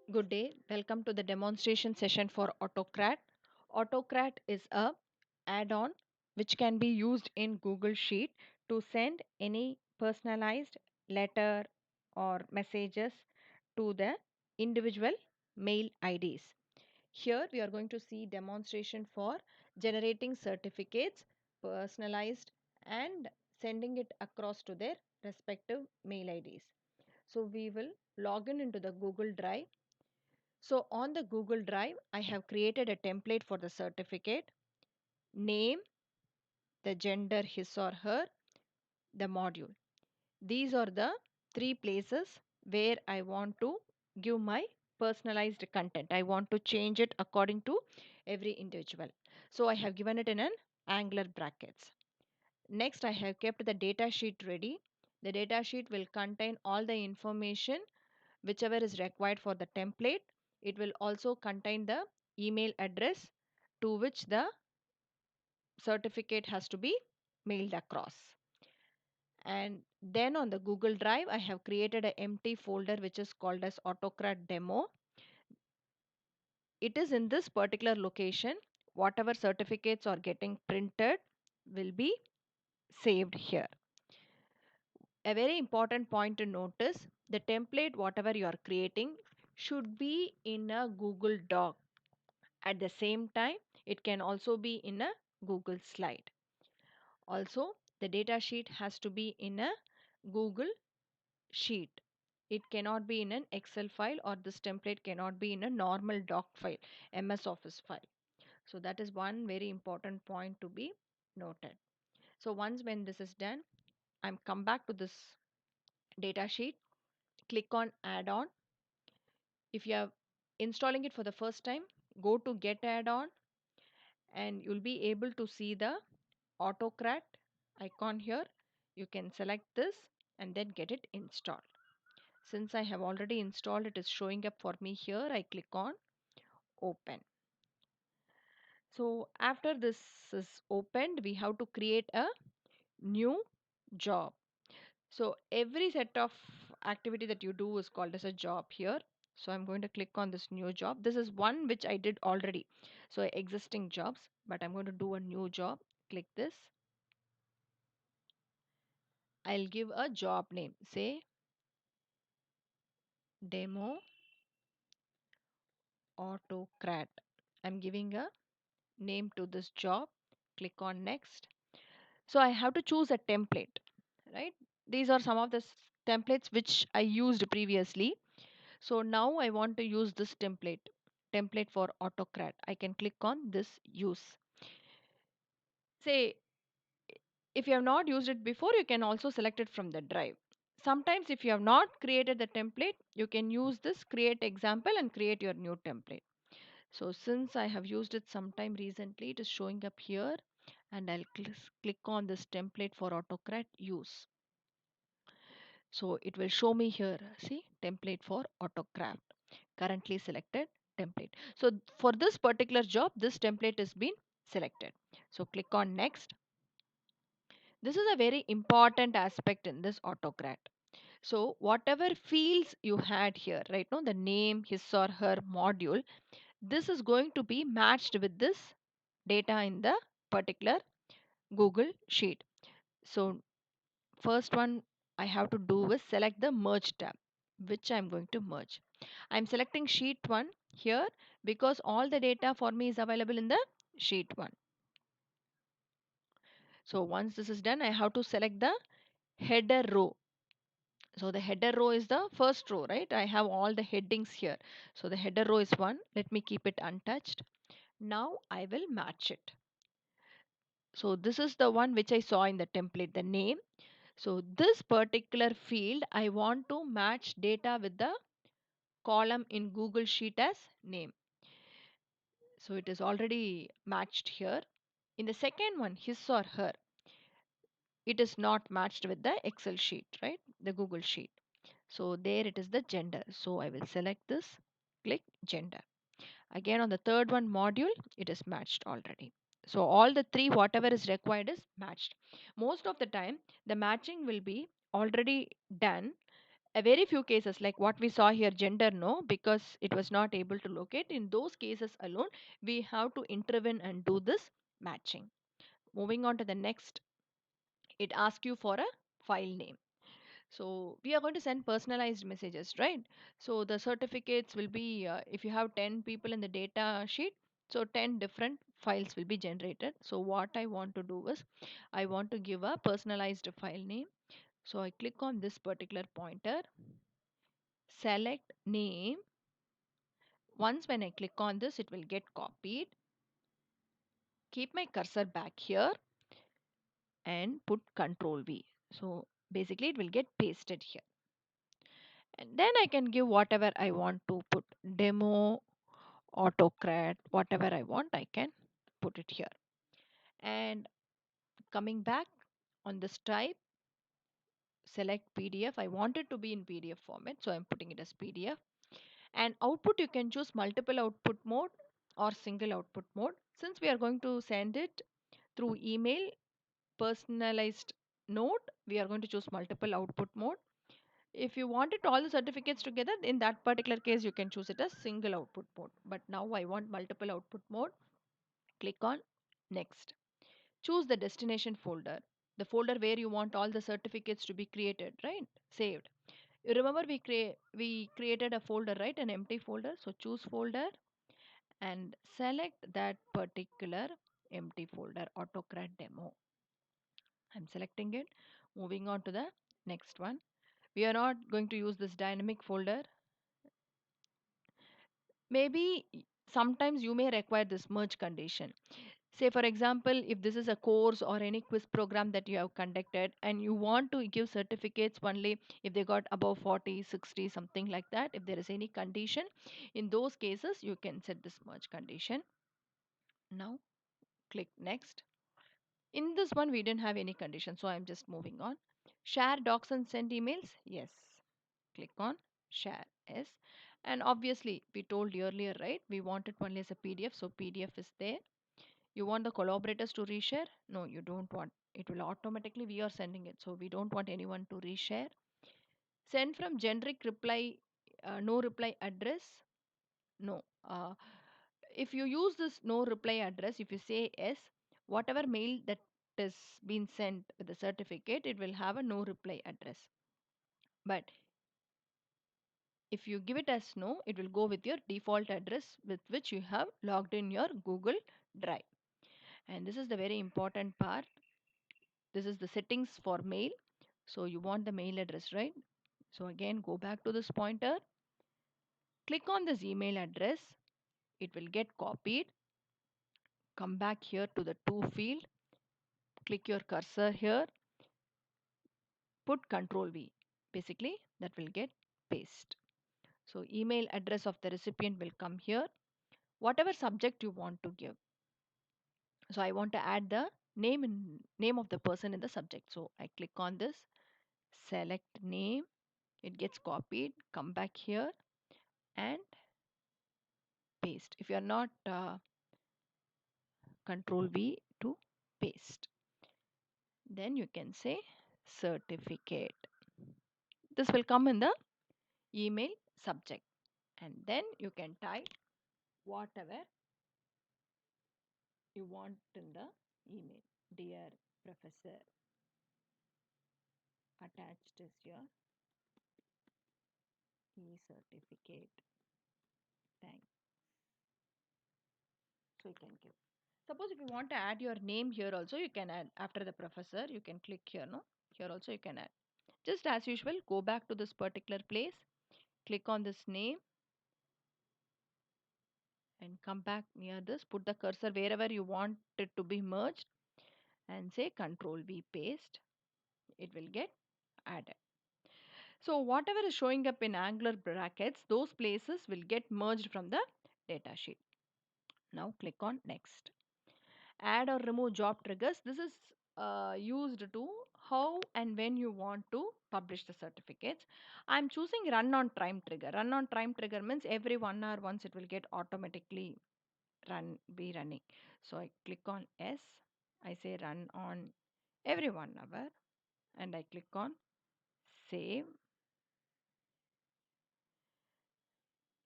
Good day. Welcome to the demonstration session for AutoCrat. AutoCrat is a add-on which can be used in Google Sheet to send any personalized letter or messages to the individual mail IDs. Here we are going to see demonstration for generating certificates, personalized and sending it across to their respective mail IDs. So we will log in into the Google Drive. So on the Google Drive, I have created a template for the certificate, name, the gender his or her, the module. These are the three places where I want to give my personalized content. I want to change it according to every individual. So I have given it in an angular brackets. Next, I have kept the data sheet ready. The data sheet will contain all the information whichever is required for the template. It will also contain the email address to which the certificate has to be mailed across. And then on the Google Drive, I have created an empty folder which is called as AutoCrat demo. It is in this particular location. Whatever certificates are getting printed will be saved here. A very important point to notice, the template whatever you are creating should be in a Google Doc. At the same time, it can also be in a Google slide. Also, the data sheet has to be in a Google sheet. It cannot be in an Excel file, or this template cannot be in a normal doc file, MS Office file. So that is one very important point to be noted. So once when this is done, I'm come back to this data sheet, click on add-on. If you are installing it for the first time, go to get add-on and you'll be able to see the AutoCrat icon here. You can select this and then get it installed. Since I have already installed, it is showing up for me here. I click on open. So after this is opened, we have to create a new job. So every set of activity that you do is called as a job here. So I'm going to click on this new job. This is one which I did already. So existing jobs, but I'm going to do a new job. Click this. I'll give a job name. Say demo AutoCrat. I'm giving a name to this job. Click on next. So I have to choose a template, right? These are some of the templates which I used previously. So now I want to use this template for AutoCrat. I can click on this use. Say if you have not used it before, you can also select it from the drive. Sometimes if you have not created the template, you can use this create example and create your new template. So since I have used it sometime recently, it is showing up here and I'll click on this template for AutoCrat use. So it will show me here, see template for AutoCraft, currently selected template. So for this particular job, this template has been selected. So click on next. This is a very important aspect in this AutoCrat. So whatever fields you had here, right now the name, his or her module, this is going to be matched with this data in the particular Google Sheet. So first one I have to do is select the merge tab, which I'm going to merge. I'm selecting sheet 1 here because all the data for me is available in the sheet 1. So once this is done, I have to select the header row. So the header row is the first row, right? I have all the headings here. So the header row is 1. Let me keep it untouched. Now I will match it. So this is the one which I saw in the template, the name. So this particular field, I want to match data with the column in Google Sheet as name. So it is already matched here. In the second one, his or her, it is not matched with the Excel sheet, right? The Google Sheet. So there it is the gender. So I will select this, click gender. Again on the third one module, it is matched already. So all the three, whatever is required is matched. Most of the time, the matching will be already done A very few cases like what we saw here, gender no, because it was not able to locate. In those cases alone, we have to intervene and do this matching. Moving on to the next, it asks you for a file name. So we are going to send personalized messages, right? So the certificates will be, if you have 10 people in the data sheet, so 10 different files will be generated. So what I want to do is I want to give a personalized file name. So I click on this particular pointer, select name. Once when I click on this, it will get copied. Keep my cursor back here and put Control V. So basically it will get pasted here. And then I can give whatever I want to put, demo, autocrat, whatever I want, I can put it here. And coming back on this type, select PDF. I want it to be in PDF format, so I'm putting it as PDF. And output, you can choose multiple output mode or single output mode. Since we are going to send it through email, personalized note, we are going to choose multiple output mode. If you wanted all the certificates together, in that particular case, you can choose it as single output mode. But now I want multiple output mode. Click on next. Choose the destination folder, the folder where you want all the certificates to be created, right? Saved. You remember we created a folder, right? An empty folder. So choose folder and select that particular empty folder, AutoCAD demo. I'm selecting it. Moving on to the next one. We are not going to use this dynamic folder. Maybe sometimes you may require this merge condition. Say for example, if this is a course or any quiz program that you have conducted and you want to give certificates only if they got above 40, 60, something like that, if there is any condition, in those cases you can set this merge condition. Now click next. In this one we didn't have any condition, so I'm just moving on. Share docs and send emails, yes. Click on share, yes. And obviously we told earlier, right, we want it only as a PDF, so PDF is there. You want the collaborators to reshare? No, you don't want. It will automatically, we are sending it. So we don't want anyone to reshare. Send from generic reply, no reply address. No. If you use this no reply address, if you say yes, whatever mail that is being sent with the certificate, it will have a no reply address. But if you give it as no, it will go with your default address with which you have logged in your Google Drive. And this is the very important part. This is the settings for mail. So you want the mail address, right? So again, go back to this pointer, click on this email address. It will get copied. Come back here to the to field, click your cursor here, put Control V. Basically, that will get paste. So email address of the recipient will come here. Whatever subject you want to give. So I want to add the name of the person in the subject. So I click on this, select name, it gets copied, come back here and paste. If you are not Control V to paste, then you can say certificate. This will come in the email subject, and then you can type whatever you want in the email. Dear Professor, attached is your e-certificate. Thanks. So you can give. Suppose if you want to add your name here also, you can add after the professor. You can click here, no? Here also you can add. Just as usual, go back to this particular place, click on this name and come back near this. Put the cursor wherever you want it to be merged and say Control V paste. It will get added. So whatever is showing up in angular brackets, those places will get merged from the data sheet. Now click on next. Add or remove job triggers. This is used to how and when you want to publish the certificates. I'm choosing run on time trigger. Run on time trigger means every 1 hour once it will get automatically be running. So I click on yes. I say run on every 1 hour and I click on save.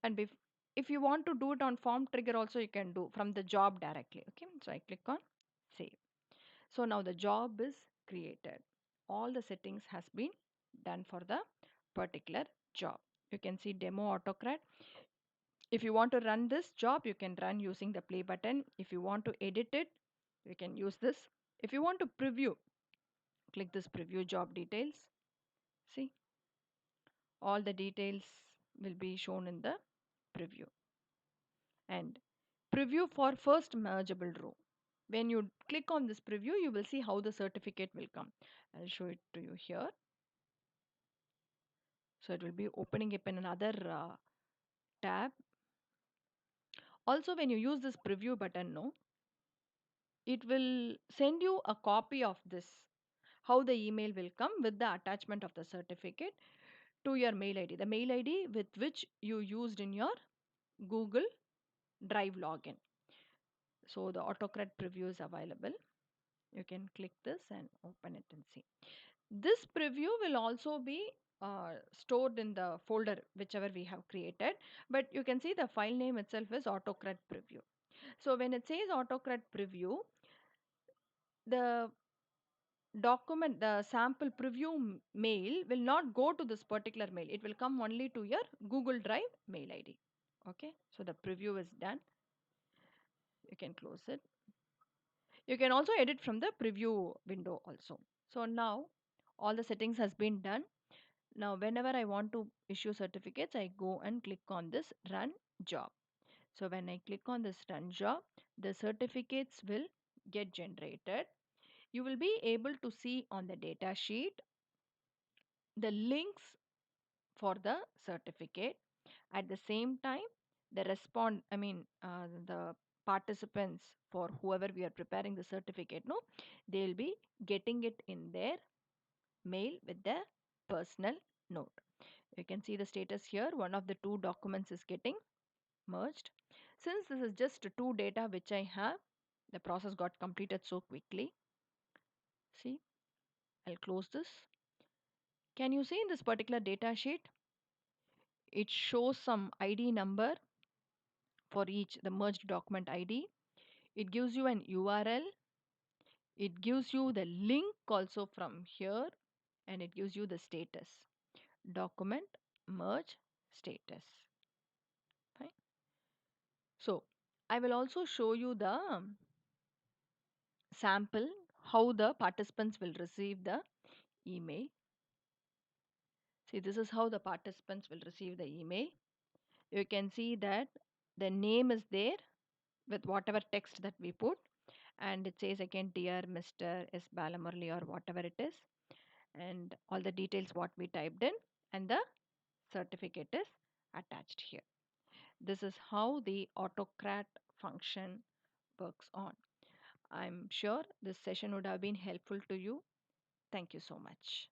And if you want to do it on form trigger also, you can do from the job directly. Okay, so I click on save. So now the job is created. All the settings has been done for the particular job. You can see demo autocrat. If you want to run this job, you can run using the play button. If you want to edit it, you can use this. If you want to preview, click this preview job details. See, all the details will be shown in the preview. And preview for first mergeable row. When you click on this preview, you will see how the certificate will come. I'll show it to you here. So it will be opening up in another tab. Also, when you use this preview button, no, it will send you a copy of this. How the email will come with the attachment of the certificate to your mail ID, the mail ID with which you used in your Google Drive login. So the AutoCAD preview is available. You can click this and open it and see. This preview will also be stored in the folder whichever we have created, but you can see the file name itself is AutoCAD preview. So when it says AutoCAD preview, the document, the sample preview mail will not go to this particular mail. It will come only to your Google Drive mail ID. Okay, so the preview is done. You can close it. You can also edit from the preview window also. So now all the settings has been done. Now whenever I want to issue certificates, I go and click on this run job. So when I click on this run job, the certificates will get generated. You will be able to see on the data sheet the links for the certificate. At the same time, the participants, for whoever we are preparing the certificate, no, they'll be getting it in their mail with the personal note. You can see the status here. One of the two documents is getting merged. Since this is just two data which I have, the process got completed so quickly. See, I'll close this. Can you see in this particular data sheet? It shows some ID number for each, the merged document ID. It gives you an URL. It gives you the link also from here, and it gives you the status. Document merge status. Fine. So I will also show you the sample how the participants will receive the email. See, this is how the participants will receive the email. You can see that the name is there with whatever text that we put, and it says again dear Mr. S. Balamurli or whatever it is, and all the details what we typed in, and the certificate is attached here. This is how the AutoCAD function works on. I'm sure this session would have been helpful to you. Thank you so much.